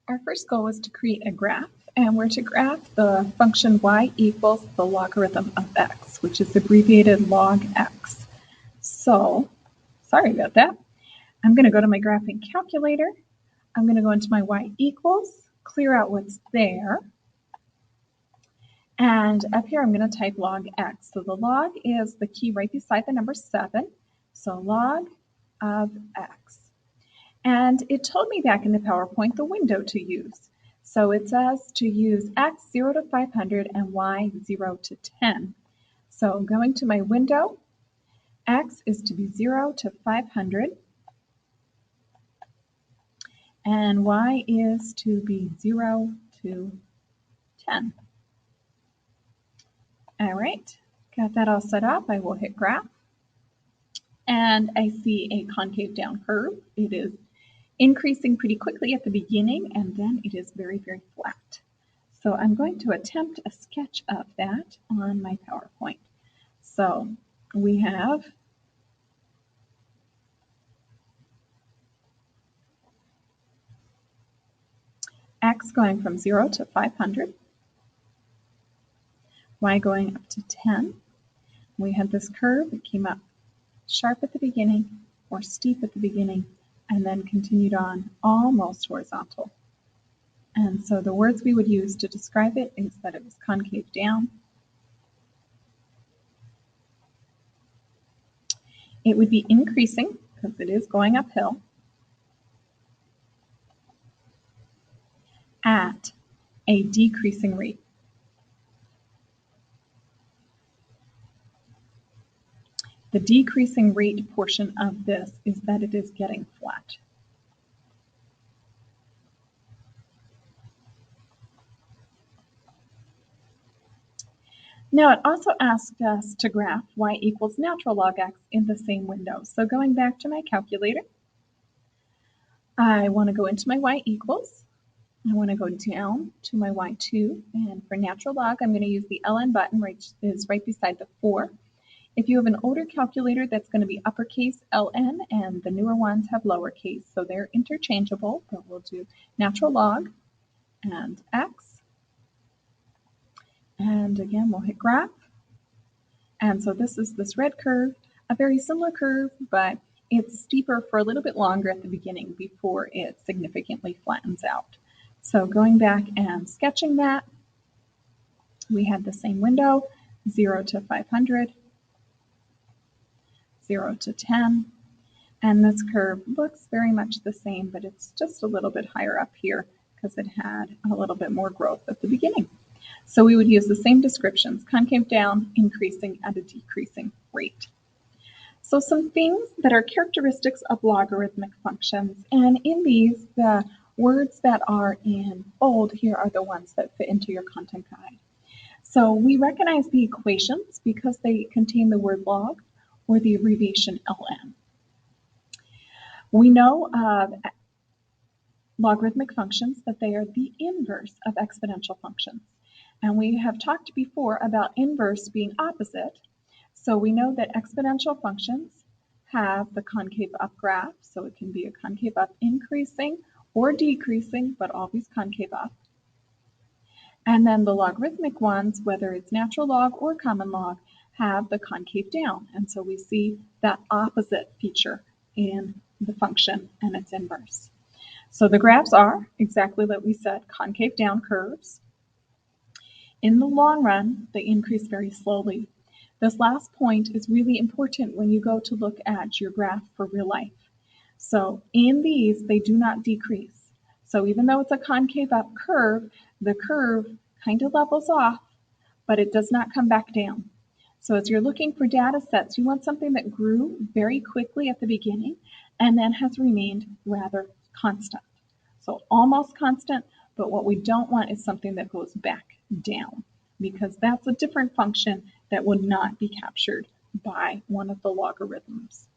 Our first goal was to create a graph, and we're to graph the function y equals the logarithm of x, which is abbreviated log x. So, sorry about that. I'm going to go to my graphing calculator. I'm going to go into my y equals, clear out what's there. And up here, I'm going to type log x. So the log is the key right beside the number 7. So log of x. And it told me back in the PowerPoint the window to use. So it says to use x 0 to 500 and y 0 to 10. So going to my window, x is to be 0 to 500 and y is to be 0 to 10. All right, got that all set up. I will hit graph and I see a concave down curve. It is increasing pretty quickly at the beginning and then it is very, very flat. So I'm going to attempt a sketch of that on my PowerPoint. So we have x going from 0 to 500, y going up to 10. We had this curve that came up sharp at the beginning or steep at the beginning and then continued on almost horizontal. And so the words we would use to describe it is that it was concave down. It would be increasing because it is going uphill at a decreasing rate. The decreasing rate portion of this is that it is getting flat. Now it also asked us to graph y equals natural log x in the same window. So going back to my calculator, I want to go into my y equals. I want to go down to my y2, and for natural log, I'm going to use the ln button, which is right beside the 4. If you have an older calculator, that's going to be uppercase ln, and the newer ones have lowercase, so they're interchangeable, but we'll do natural log and x. And again, we'll hit graph. And so this is this red curve, a very similar curve, but it's steeper for a little bit longer at the beginning before it significantly flattens out. So going back and sketching that, we had the same window, 0 to 500, 0 to 10, and this curve looks very much the same, but it's just a little bit higher up here because it had a little bit more growth at the beginning. So we would use the same descriptions, concave down, increasing at a decreasing rate. So some things that are characteristics of logarithmic functions, and in these, the words that are in bold here are the ones that fit into your content guide. So we recognize the equations because they contain the word log or the abbreviation ln. We know of logarithmic functions that they are the inverse of exponential functions. And we have talked before about inverse being opposite. So we know that exponential functions have the concave up graph. So it can be a concave up increasing or decreasing, but always concave up. And then the logarithmic ones, whether it's natural log or common log, have the concave down. And so we see that opposite feature in the function and its inverse. So the graphs are exactly what we said, concave down curves. In the long run, they increase very slowly. This last point is really important when you go to look at your graph for real life. So in these, they do not decrease. So even though it's a concave up curve, the curve kind of levels off, but it does not come back down. So as you're looking for data sets, you want something that grew very quickly at the beginning and then has remained rather constant. So almost constant, but what we don't want is something that goes back down because that's a different function that would not be captured by one of the logarithms.